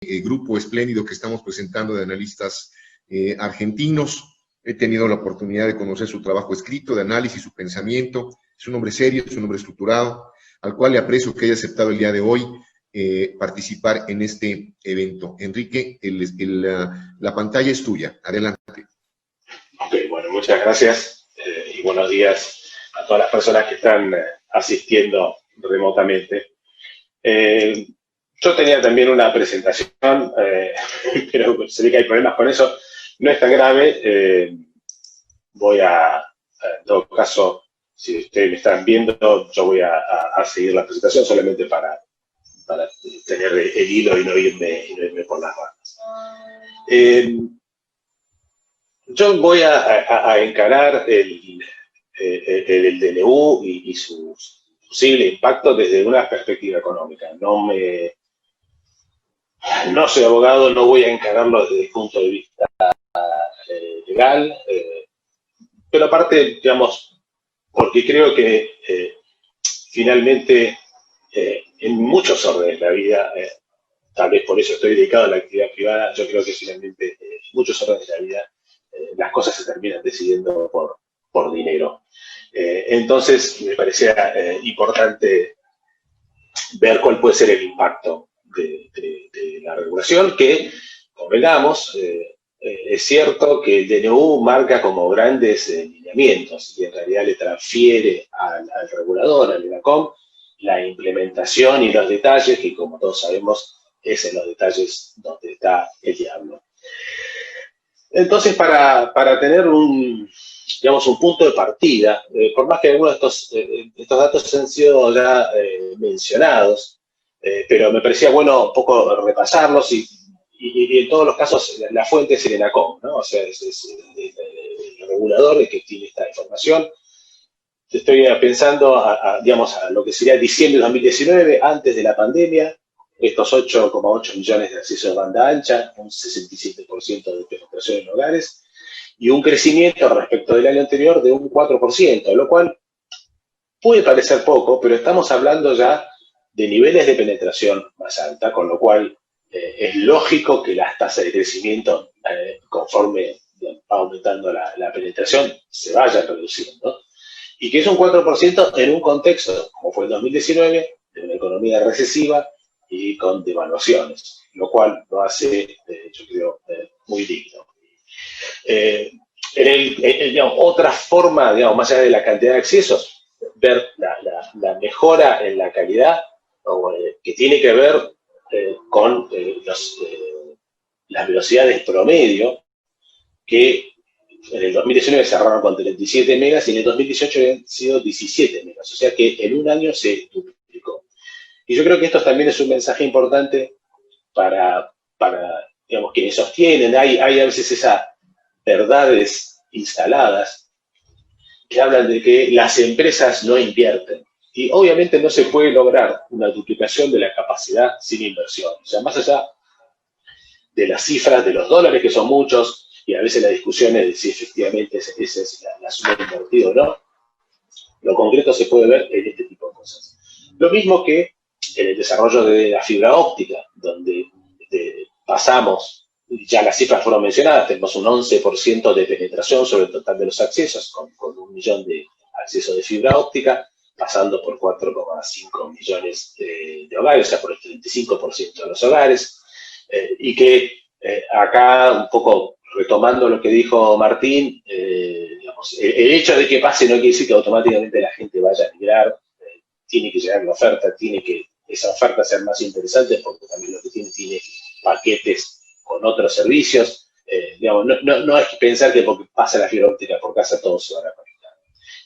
grupo espléndido que estamos presentando de analistas argentinos. He tenido la oportunidad de conocer su trabajo escrito, de análisis, su pensamiento. Es un hombre serio, es un hombre estructurado, al cual le aprecio que haya aceptado el día de hoy participar en este evento. Enrique, la pantalla es tuya. Adelante. Ok, bueno, muchas gracias y buenos días a todas las personas que están asistiendo remotamente. Yo tenía también una presentación, pero se ve que hay problemas con eso. No es tan grave. Voy en todo caso, si ustedes me están viendo, yo voy a seguir la presentación solamente para tener el hilo y no irme por las ramas. Yo voy a encarar el DNU y su posible impacto desde una perspectiva económica. No soy abogado, no voy a encararlo desde el punto de vista legal, pero aparte, digamos, porque creo que finalmente en muchos órdenes de la vida, tal vez por eso estoy dedicado a la actividad privada, yo creo que finalmente en muchos órdenes de la vida las cosas se terminan decidiendo por dinero. Entonces, me parecía importante ver cuál puede ser el impacto de la regulación, que, convengamos, es cierto que el DNU marca como grandes lineamientos y en realidad le transfiere al regulador, al ENACOM, la implementación y los detalles, que como todos sabemos, es en los detalles donde está el diablo. Entonces, para tener un punto de partida, por más que algunos de estos datos han sido ya mencionados, pero me parecía bueno un poco repasarlos y en todos los casos la fuente es el ENACOM, ¿no? O sea, es el regulador que tiene esta información. Estoy pensando digamos, a lo que sería diciembre de 2019, antes de la pandemia, estos 8,8 millones de accesos de banda ancha, un 67% de penetración en hogares, y un crecimiento respecto del año anterior de un 4%, lo cual puede parecer poco, pero estamos hablando ya de niveles de penetración más alta, con lo cual es lógico que las tasas de crecimiento, conforme va aumentando la penetración, se vayan reduciendo, y que es un 4% en un contexto, como fue el 2019, de una economía recesiva y con devaluaciones, lo cual lo hace, yo creo, muy digno. Otra forma, digamos, más allá de la cantidad de accesos, ver la mejora en la calidad, que tiene que ver con las velocidades promedio, que en el 2019 cerraron con 37 megas y en el 2018 habían sido 17 megas, o sea que en un año se duplicó. Y yo creo que esto también es un mensaje importante para digamos, quienes sostienen, hay a veces esas verdades instaladas que hablan de que las empresas no invierten. Y obviamente no se puede lograr una duplicación de la capacidad sin inversión. O sea, más allá de las cifras, de los dólares, que son muchos, y a veces la discusión es de si efectivamente esa es la suma invertida o no, lo concreto se puede ver en este tipo de cosas. Lo mismo que en el desarrollo de la fibra óptica, donde pasamos, ya las cifras fueron mencionadas, tenemos un 11% de penetración sobre el total de los accesos, con 1 millón de accesos de fibra óptica, pasando por 4,5 millones de hogares, o sea, por el 35% de los hogares, y que acá, un poco retomando lo que dijo Martín, digamos, el hecho de que pase no quiere decir que automáticamente la gente vaya a migrar, tiene que llegar la oferta, tiene que esa oferta ser más interesante, porque también lo que tiene paquetes con otros servicios. Digamos, no hay que pensar que porque pasa la fibra óptica por casa todos se van a conectar.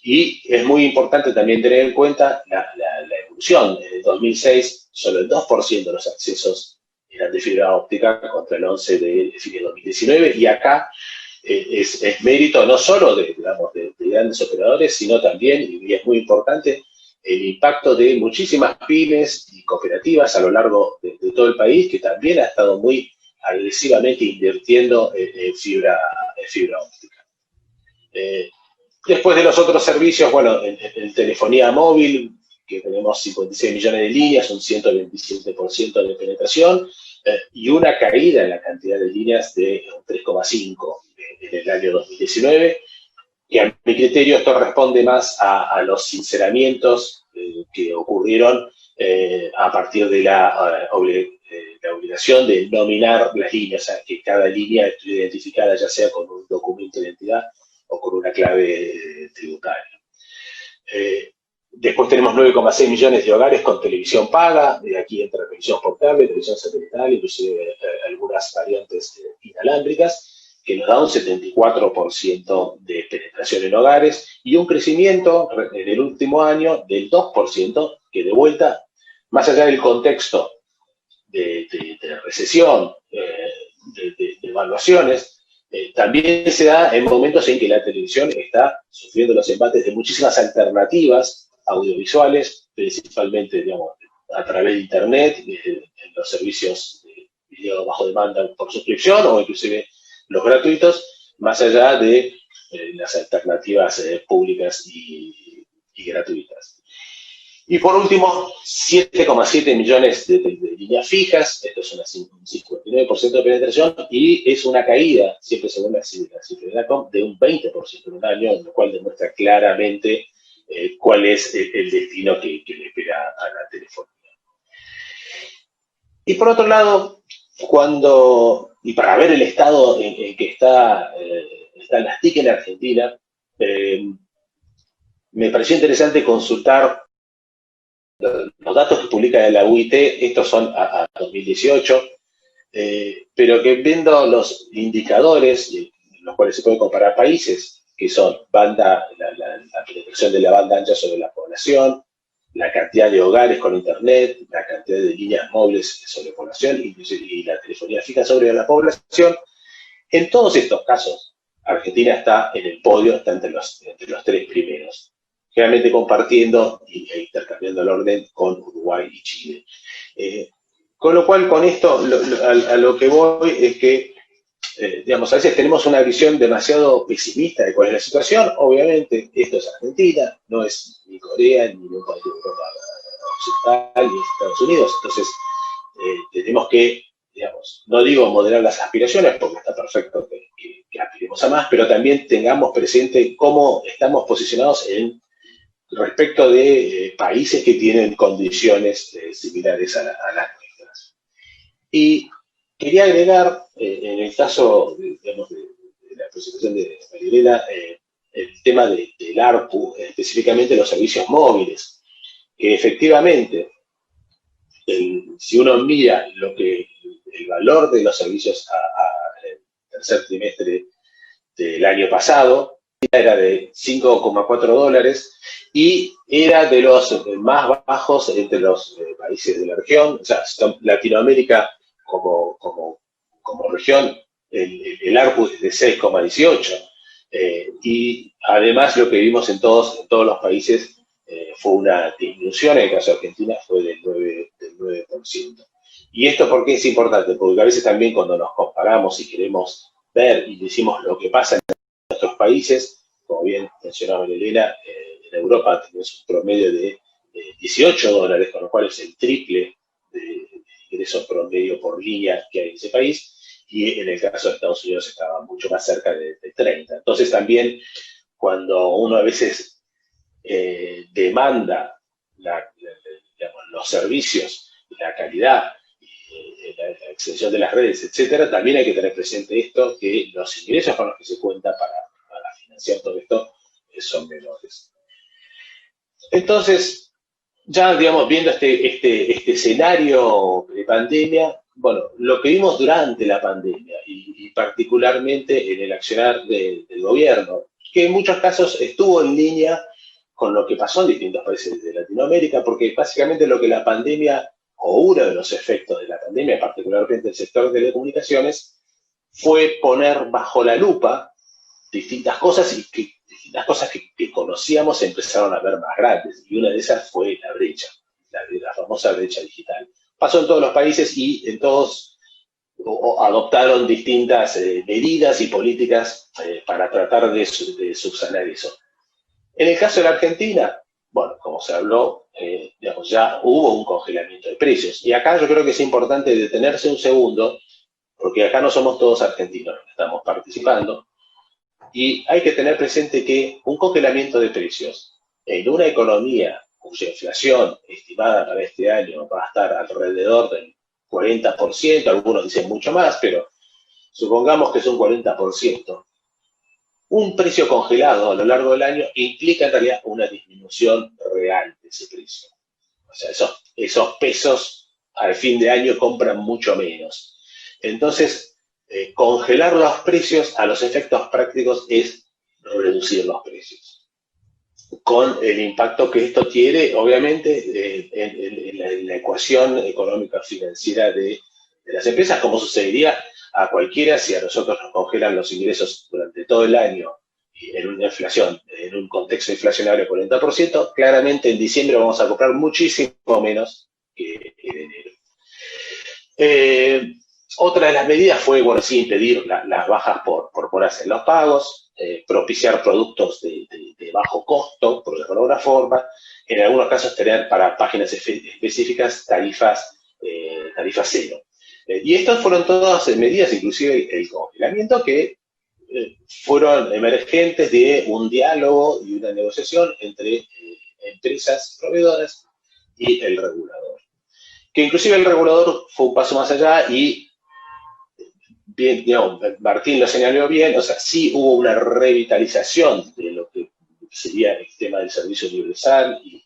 Y es muy importante también tener en cuenta la evolución. En el 2006, solo el 2% de los accesos eran de fibra óptica contra el 11% de 2019, y acá es mérito no solo de grandes operadores, sino también, y es muy importante, el impacto de muchísimas pymes y cooperativas a lo largo de todo el país, que también ha estado muy agresivamente invirtiendo en fibra óptica. Después de los otros servicios, bueno, en telefonía móvil, que tenemos 56 millones de líneas, un 127% de penetración, y una caída en la cantidad de líneas de un 3,5 en el año 2019, que a mi criterio esto responde más a los sinceramientos que ocurrieron a partir de la obligación de nominar las líneas, o sea, que cada línea esté identificada ya sea con un documento de identidad o con una clave tributaria. Después tenemos 9,6 millones de hogares con televisión paga, de aquí entra televisión por cable, televisión satelital, inclusive algunas variantes inalámbricas, que nos da un 74% de penetración en hogares y un crecimiento en el último año del 2%, que de vuelta, más allá del contexto de recesión, de evaluaciones, también se da en momentos en que la televisión está sufriendo los embates de muchísimas alternativas audiovisuales, principalmente, digamos, a través de Internet, en los servicios de video bajo demanda por suscripción o inclusive los gratuitos, más allá de las alternativas públicas y gratuitas. Y por último, 7,7 millones de líneas fijas, esto es un 59% de penetración y es una caída, siempre según la cifra de DACOM, de un 20% en un año, lo cual demuestra claramente cuál es el destino que le espera a la telefonía. Y por otro lado, y para ver el estado en que están las TIC en Argentina, me pareció interesante consultar los datos que publica la UIT. Estos son a 2018, pero que viendo los indicadores, en los cuales se pueden comparar países, que son la penetración de la banda ancha sobre la población, la cantidad de hogares con internet, la cantidad de líneas móviles sobre la población y la telefonía fija sobre la población. En todos estos casos, Argentina está en el podio, está entre los tres primeros, generalmente compartiendo e intercambiando el orden con Uruguay y Chile. Con lo cual, con esto, a lo que voy es que digamos, a veces tenemos una visión demasiado pesimista de cuál es la situación. Obviamente, esto es Argentina, no es ni Corea, ni un país de Europa occidental, ni Estados Unidos. Entonces, tenemos que, digamos, no digo moderar las aspiraciones, porque está perfecto que aspiremos a más, pero también tengamos presente cómo estamos posicionados respecto de países que tienen condiciones similares a las nuestras. Y quería agregar, en el caso, digamos, de la presentación de Marielena, el tema del ARPU, específicamente los servicios móviles, que efectivamente, si uno mira el valor de los servicios al tercer trimestre del año pasado, era de $5,4 y era de los más bajos entre los países de la región. O sea, Latinoamérica como región, el ARPU es de 6,18. Y además lo que vimos en todos los países fue una disminución, en el caso de Argentina fue del 9%. ¿Y esto por qué es importante? Porque a veces también cuando nos comparamos y queremos ver y decimos lo que pasa en nuestros países, como bien mencionaba Elena, en Europa tenemos un promedio de $18, con lo cual es el triple de ingresos promedio por línea que hay en ese país, y en el caso de Estados Unidos estaba mucho más cerca de 30. Entonces también cuando uno a veces demanda digamos, los servicios, la calidad, la extensión de las redes, etcétera, también hay que tener presente esto, que los ingresos con los que se cuenta para financiar todo esto son menores. Entonces, ya, digamos, viendo este escenario de pandemia, bueno, lo que vimos durante la pandemia y particularmente en el accionar del gobierno, que en muchos casos estuvo en línea con lo que pasó en distintos países de Latinoamérica, porque básicamente lo que la pandemia, o uno de los efectos de la pandemia, particularmente el sector de telecomunicaciones, fue poner bajo la lupa distintas cosas y que las cosas que conocíamos se empezaron a ver más grandes, y una de esas fue la brecha, la famosa brecha digital. Pasó en todos los países y en todos adoptaron distintas medidas y políticas para tratar de subsanar eso. En el caso de la Argentina, bueno, como se habló, digamos, ya hubo un congelamiento de precios. Y acá yo creo que es importante detenerse un segundo, porque acá no somos todos argentinos los que estamos participando, y hay que tener presente que un congelamiento de precios en una economía cuya inflación estimada para este año va a estar alrededor del 40%, algunos dicen mucho más, pero supongamos que es un 40%, un precio congelado a lo largo del año implica en realidad una disminución real de ese precio. O sea, esos pesos al fin de año compran mucho menos. Entonces, congelar los precios a los efectos prácticos es reducir los precios. Con el impacto que esto tiene, obviamente, en la ecuación económica financiera de las empresas, como sucedería a cualquiera si a nosotros nos congelan los ingresos durante todo el año en una inflación, en un contexto inflacionario 40%, claramente en diciembre vamos a comprar muchísimo menos que en enero. Otra de las medidas fue, bueno, sí, impedir las bajas por horas en los pagos, propiciar productos de bajo costo, por decirlo de alguna forma, en algunos casos tener para páginas específicas tarifas cero. Y estas fueron todas medidas, inclusive el congelamiento, que fueron emergentes de un diálogo y una negociación entre empresas proveedoras y el regulador. Que inclusive el regulador fue un paso más allá y, bien, digamos, Martín lo señaló bien, o sea, sí hubo una revitalización de lo que sería el tema del servicio universal y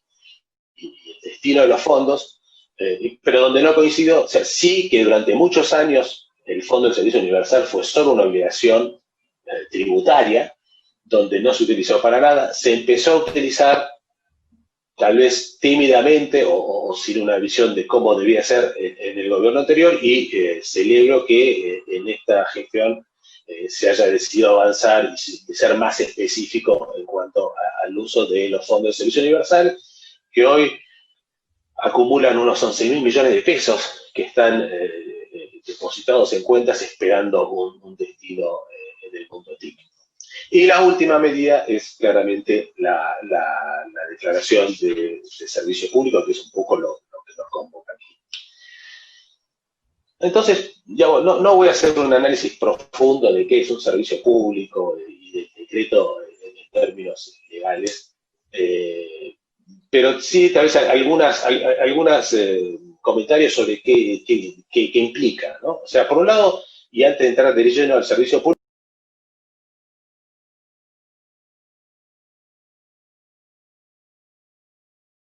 el destino de los fondos, pero donde no coincidió, o sea, sí que durante muchos años el Fondo del Servicio Universal fue solo una obligación tributaria, donde no se utilizó para nada, se empezó a utilizar tal vez tímidamente o sin una visión de cómo debía ser en el gobierno anterior, y celebro que en esta gestión se haya decidido avanzar y ser más específico en cuanto al uso de los fondos de servicio universal, que hoy acumulan unos 11.000 millones de pesos que están depositados en cuentas esperando un destino en el punto TIC. Y la última medida es claramente la declaración de servicio público, que es un poco lo que nos convoca aquí. Entonces, no voy a hacer un análisis profundo de qué es un servicio público y del decreto en términos legales, pero sí tal vez algunas comentarios sobre qué implica, ¿no? O sea, por un lado, y antes de entrar de lleno al servicio público,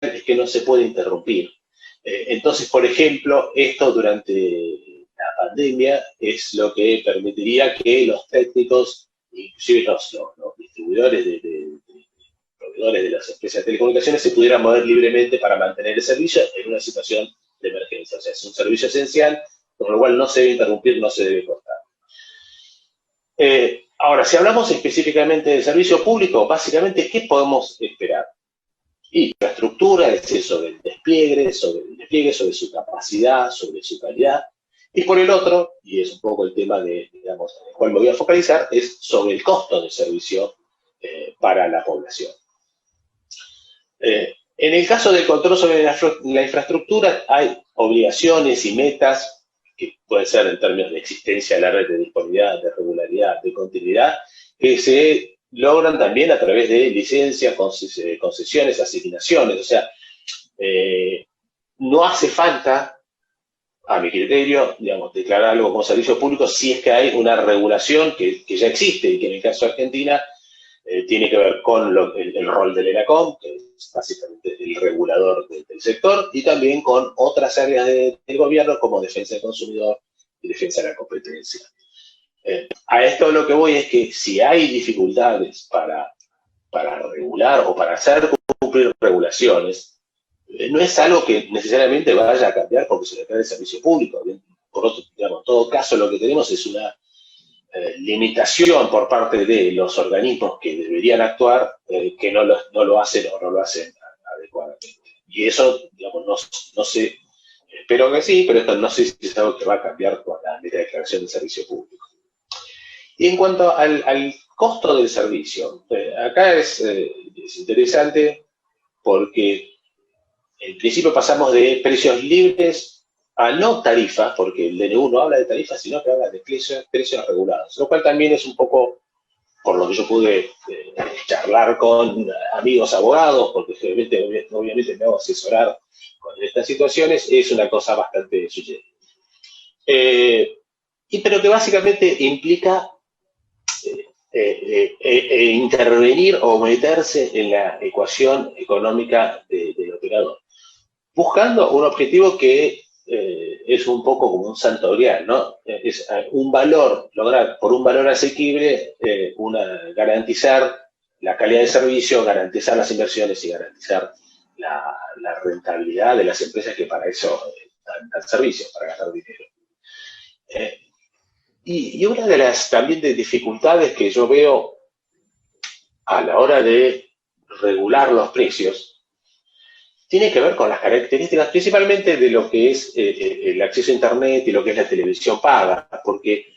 es que no se puede interrumpir. Entonces, por ejemplo, esto durante la pandemia es lo que permitiría que los técnicos, inclusive los distribuidores proveedores de las empresas de telecomunicaciones, se pudieran mover libremente para mantener el servicio en una situación de emergencia. O sea, es un servicio esencial, con lo cual no se debe interrumpir, no se debe cortar. Ahora, si hablamos específicamente del servicio público, básicamente, ¿qué podemos esperar? Y la estructura es sobre el despliegue, sobre su capacidad, sobre su calidad. Y por el otro, y es un poco el tema digamos, en el cual me voy a focalizar, es sobre el costo del servicio para la población. En el caso del control sobre la infraestructura, hay obligaciones y metas que pueden ser en términos de existencia de la red, de disponibilidad, de regularidad, de continuidad, que se logran también a través de licencias, concesiones, asignaciones. O sea, no hace falta, a mi criterio, digamos, declarar algo como servicio público si es que hay una regulación que ya existe y que en el caso de Argentina tiene que ver con el rol del ENACOM, que es básicamente el regulador del sector, y también con otras áreas del gobierno como defensa del consumidor y defensa de la competencia. A esto lo que voy es que si hay dificultades para regular o para hacer cumplir regulaciones, no es algo que necesariamente vaya a cambiar porque se declare el servicio público. Por otro, digamos, en todo caso, lo que tenemos es una limitación por parte de los organismos que deberían actuar, que no lo hacen o no lo hacen adecuadamente. Y eso, digamos, no sé, espero que sí, pero esto no sé si es algo que va a cambiar con la declaración del servicio público. Y en cuanto al costo del servicio, acá es interesante porque en principio pasamos de precios libres a no tarifas, porque el DNU no habla de tarifas, sino que habla de precios regulados, lo cual también es un poco, por lo que yo pude charlar con amigos abogados, porque obviamente me hago asesorar con estas situaciones, es una cosa bastante sugerente. Pero que básicamente implica intervenir o meterse en la ecuación económica del operador, buscando un objetivo que es un poco como un santo grial, ¿no? Es un valor, lograr por un valor asequible garantizar la calidad de servicio, garantizar las inversiones y garantizar la rentabilidad de las empresas que para eso dan servicios, para gastar dinero. Y una de las también de dificultades que yo veo a la hora de regular los precios tiene que ver con las características principalmente de lo que es el acceso a Internet y lo que es la televisión paga, porque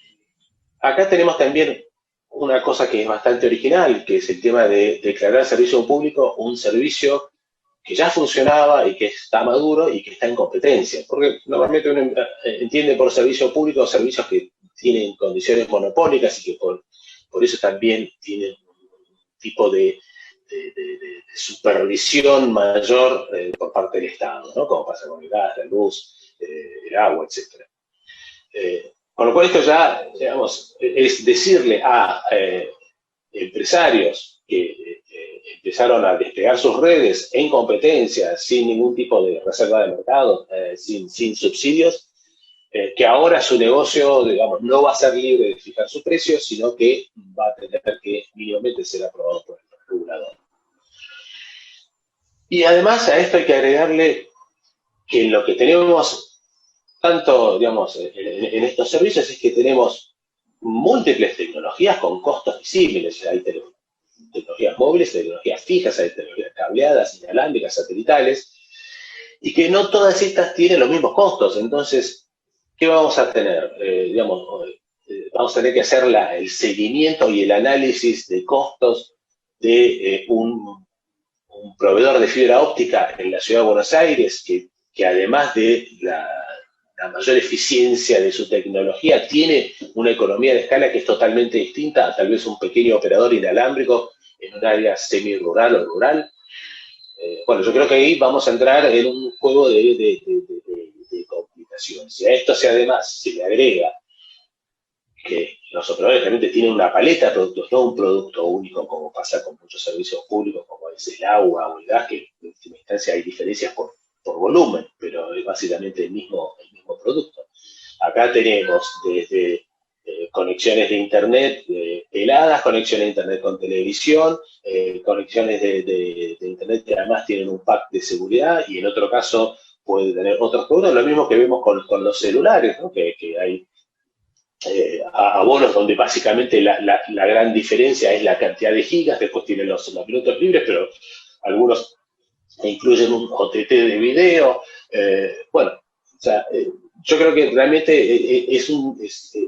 acá tenemos también una cosa que es bastante original, que es el tema de declarar servicio público un servicio que ya funcionaba y que está maduro y que está en competencia, porque normalmente uno entiende por servicio público servicios que tienen condiciones monopólicas y que por eso también tienen un tipo de supervisión mayor por parte del Estado, ¿no? Como pasa con el gas, la luz, el agua, etc. Con lo cual esto ya, digamos, es decirle a empresarios que empezaron a desplegar sus redes en competencia, sin ningún tipo de reserva de mercado, sin subsidios, que ahora su negocio, digamos, no va a ser libre de fijar su precio, sino que va a tener que mínimamente ser aprobado por el regulador. Y además a esto hay que agregarle que lo que tenemos, tanto, digamos, en estos servicios es que tenemos múltiples tecnologías con costos visibles. Hay tecnologías móviles, tecnologías fijas, hay tecnologías cableadas, inalámbricas, satelitales, y que no todas estas tienen los mismos costos. Entonces, ¿qué vamos a tener? Vamos a tener que hacer el seguimiento y el análisis de costos de un proveedor de fibra óptica en la ciudad de Buenos Aires, que además de la mayor eficiencia de su tecnología, tiene una economía de escala que es totalmente distinta a tal vez un pequeño operador inalámbrico en un área semi-rural o rural. Bueno, yo creo que ahí vamos a entrar en un juego de complicaciones. Si a esto además se le agrega que los operadores realmente tienen una paleta de productos, no un producto único como pasa con muchos servicios públicos como es el agua o el gas, que en última instancia hay diferencias por volumen, pero es básicamente el mismo producto. Acá tenemos desde conexiones de internet heladas, conexiones de internet con televisión, conexiones de internet que además tienen un pack de seguridad y en otro caso puede tener otros productos, lo mismo que vemos con los celulares, ¿no? que hay abonos donde básicamente la gran diferencia es la cantidad de gigas, después tienen los minutos libres, pero algunos incluyen un OTT de video. Bueno, o sea, yo creo que realmente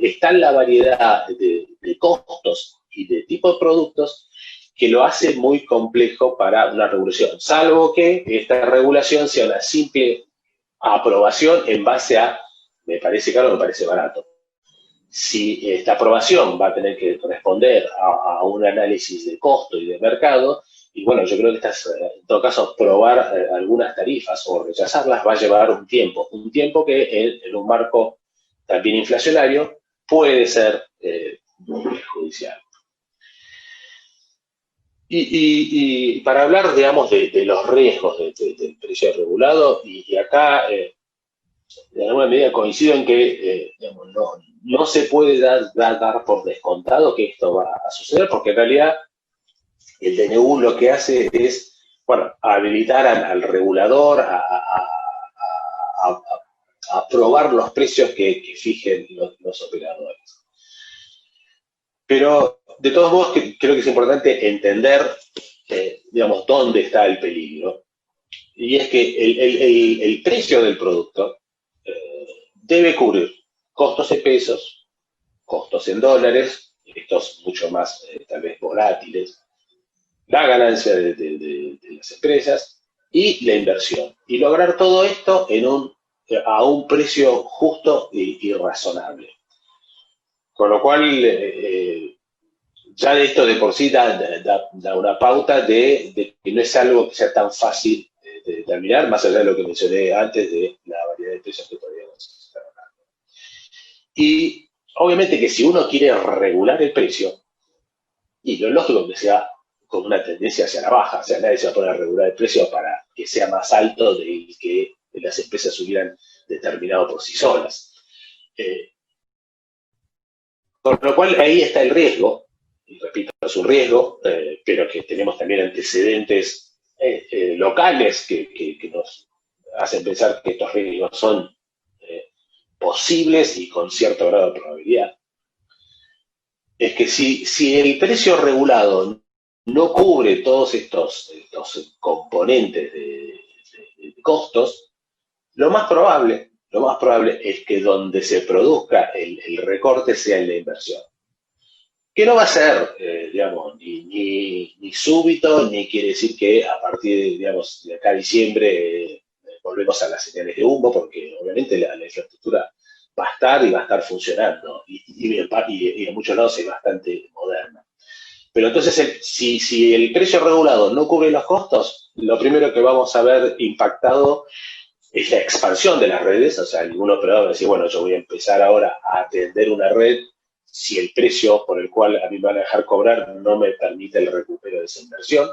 está en la variedad de costos y de tipo de productos que lo hace muy complejo para una regulación, salvo que esta regulación sea una simple aprobación en base a me parece caro, me parece barato. Si esta aprobación va a tener que responder a un análisis de costo y de mercado, y bueno, yo creo que en todo caso, probar algunas tarifas o rechazarlas va a llevar un tiempo que en un marco también inflacionario puede ser muy perjudicial. Y para hablar, digamos, de los riesgos del precio regulado, y acá, de alguna medida coincido en que, digamos, no se puede dar por descontado que esto va a suceder, porque en realidad el DNU lo que hace es, bueno, habilitar al regulador a aprobar los precios que fijen los operadores. Pero, de todos modos, creo que es importante entender, digamos, dónde está el peligro. Y es que el precio del producto debe cubrir costos en pesos, costos en dólares, estos mucho más tal vez volátiles, la ganancia de las empresas y la inversión. Y lograr todo esto a un precio justo y razonable. Con lo cual, ya de esto de por sí da una pauta de que no es algo que sea tan fácil de determinar, más allá de lo que mencioné antes de la variedad de precios que podríamos estar hablando. Y obviamente que si uno quiere regular el precio, y lo lógico es que sea con una tendencia hacia la baja, o sea, nadie se va a poner a regular el precio para que sea más alto del que las empresas hubieran determinado por sí solas. Con lo cual ahí está el riesgo, y repito, es un riesgo, pero que tenemos también antecedentes locales que nos hacen pensar que estos riesgos son posibles y con cierto grado de probabilidad. Es que si el precio regulado no cubre todos estos componentes de costos, lo más probable es que donde se produzca el recorte sea en la inversión. Que no va a ser, digamos, ni súbito, ni quiere decir que a partir, digamos, de acá a diciembre volvemos a las señales de humo, porque obviamente la infraestructura va a estar y va a estar funcionando, y en muchos lados es bastante moderna. Pero entonces, si el precio regulado no cubre los costos, lo primero que vamos a ver impactado es la expansión de las redes. O sea, ningún operador va a decir, bueno, yo voy a empezar ahora a atender una red si el precio por el cual a mí me van a dejar cobrar no me permite el recupero de esa inversión.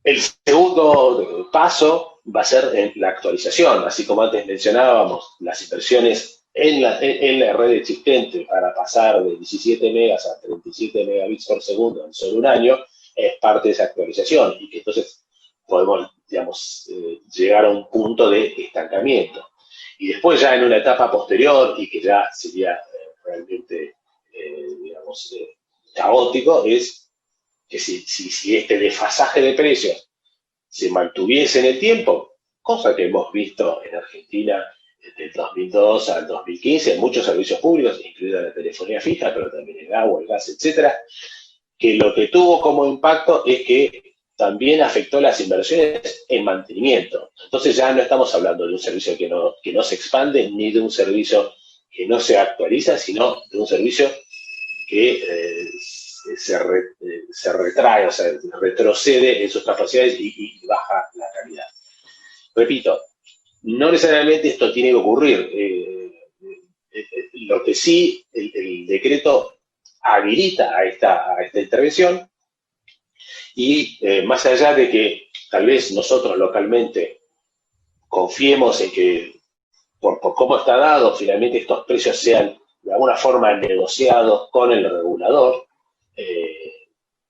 El segundo paso va a ser en la actualización, así como antes mencionábamos, las inversiones en la red existente para pasar de 17 megas a 37 megabits por segundo en solo un año, es parte de esa actualización, y que entonces podemos, digamos, llegar a un punto de estancamiento. Y después ya en una etapa posterior, y que ya sería realmente, digamos, caótico, es que si este desfasaje de precios se mantuviese en el tiempo, cosa que hemos visto en Argentina desde el 2002 al 2015 en muchos servicios públicos, incluida la telefonía fija, pero también el agua, el gas, etcétera, que lo que tuvo como impacto es que también afectó las inversiones en mantenimiento. Entonces ya no estamos hablando de un servicio que no se expande, ni de un servicio que no se actualiza, sino de un servicio que se retrae, o sea, retrocede en sus capacidades y baja la calidad. Repito, no necesariamente esto tiene que ocurrir. Lo que sí, el decreto habilita a esta intervención, y más allá de que tal vez nosotros localmente confiemos en que por cómo está dado, finalmente estos precios sean de alguna forma negociados con el regulador,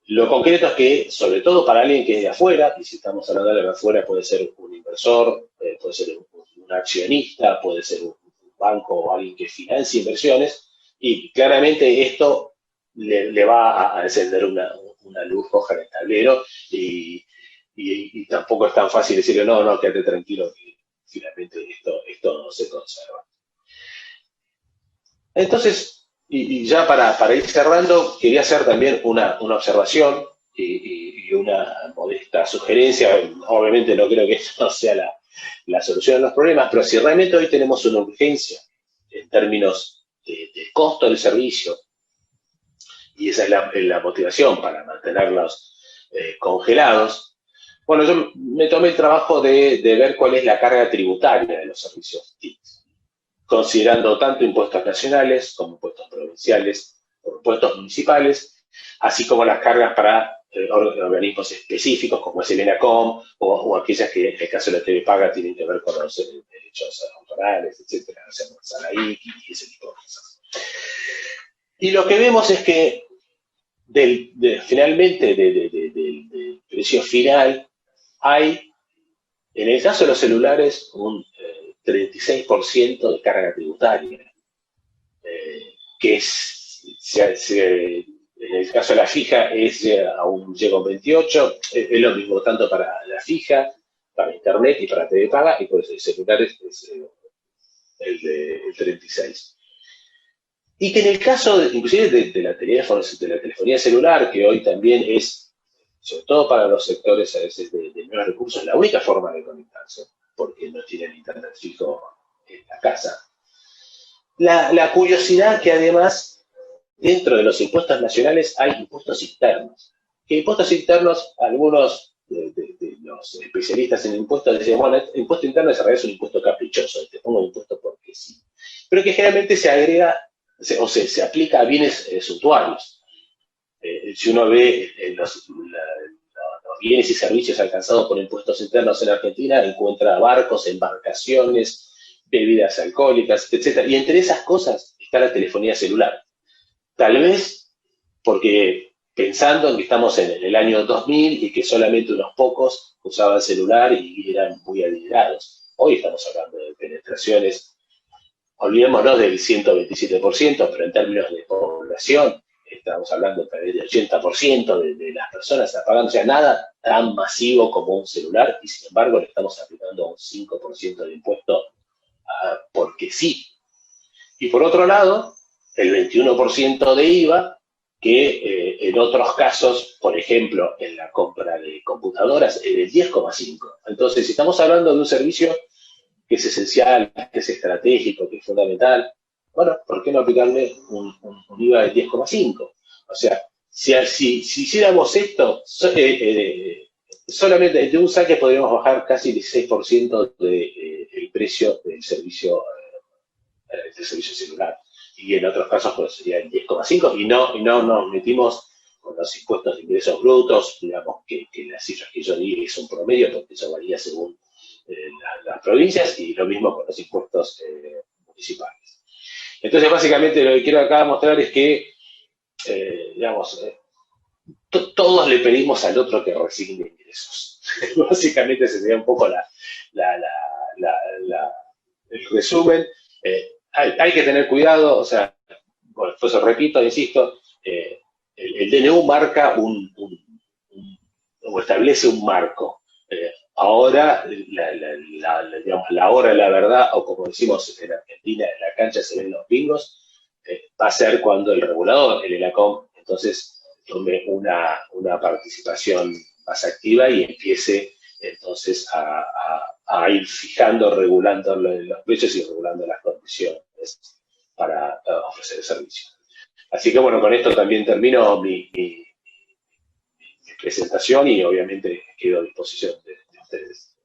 lo concreto es que, sobre todo para alguien que es de afuera, y si estamos hablando de afuera, puede ser un inversor, puede ser un accionista, puede ser un banco o alguien que financie inversiones, y claramente esto le va a encender una luz roja en el tablero, y tampoco es tan fácil decirle, no, quédate tranquilo, que finalmente esto no se conserva. Entonces, y ya para ir cerrando, quería hacer también una observación y una modesta sugerencia. Obviamente no creo que esto sea la solución a los problemas, pero si realmente hoy tenemos una urgencia en términos de costo del servicio, y esa es la motivación para mantenerlos congelados, bueno, yo me tomé el trabajo de ver cuál es la carga tributaria de los servicios TIC, considerando tanto impuestos nacionales como impuestos provinciales o impuestos municipales, así como las cargas para organismos específicos como es el ENACOM o aquellas que en el caso de la TV Paga tienen que ver con los derechos autorales, etcétera, o sea, Salaik y ese tipo de cosas. Y lo que vemos es que finalmente del precio final hay, en el caso de los celulares, un 36% de carga tributaria, que en el caso de la fija aún llega un 28%, es lo mismo tanto para la fija, para internet y para TV Paga, y por eso el celular es el 36%. Y que en el caso, inclusive de la telefonía celular, que hoy también es sobre todo para los sectores a veces de menos recursos, la única forma de conectarse, porque no tienen internet fijo en la casa. La curiosidad que además, dentro de los impuestos nacionales hay impuestos internos. Que impuestos internos, algunos de los especialistas en impuestos dicen, bueno, el impuesto interno es un impuesto caprichoso, te pongo un impuesto porque sí. Pero que generalmente se agrega o se aplica a bienes suntuarios. Si uno ve los bienes y servicios alcanzados por impuestos internos en Argentina, encuentra barcos, embarcaciones, bebidas alcohólicas, etc. Y entre esas cosas está la telefonía celular. Tal vez porque pensando en que estamos en el año 2000 y que solamente unos pocos usaban celular y eran muy adinerados. Hoy estamos hablando de penetraciones, olvidémonos del 127%, pero en términos de población, estamos hablando tal vez del 80% de las personas apagando, o sea, nada tan masivo como un celular, y sin embargo le estamos aplicando un 5% de impuesto porque sí. Y por otro lado, el 21% de IVA, que en otros casos, por ejemplo, en la compra de computadoras, es del 10,5%. Entonces, si estamos hablando de un servicio que es esencial, que es estratégico, que es fundamental, bueno, ¿por qué no aplicarle un IVA del 10,5%? O sea, si hiciéramos esto, solamente de un saque podríamos bajar casi el 6% del precio del servicio celular. Y en otros casos pues sería el 10,5%, y no nos metimos con los impuestos de ingresos brutos, digamos que las cifras que yo di es un promedio, porque eso varía según las provincias, y lo mismo con los impuestos municipales. Entonces, básicamente lo que quiero acá mostrar es que, digamos, todos le pedimos al otro que resigne ingresos. Básicamente ese sería un poco el resumen. Hay que tener cuidado, o sea, bueno, pues digamos, insisto, el DNU marca o establece un marco. Ahora, digamos, la hora de la verdad, o como decimos en Argentina, en la cancha se ven los bingos, va a ser cuando el regulador, el ELACOM, entonces tome una participación más activa y empiece entonces a ir fijando, regulando los precios y regulando las condiciones para ofrecer el servicio. Así que bueno, con esto también termino mi presentación y obviamente quedo a disposición de ustedes.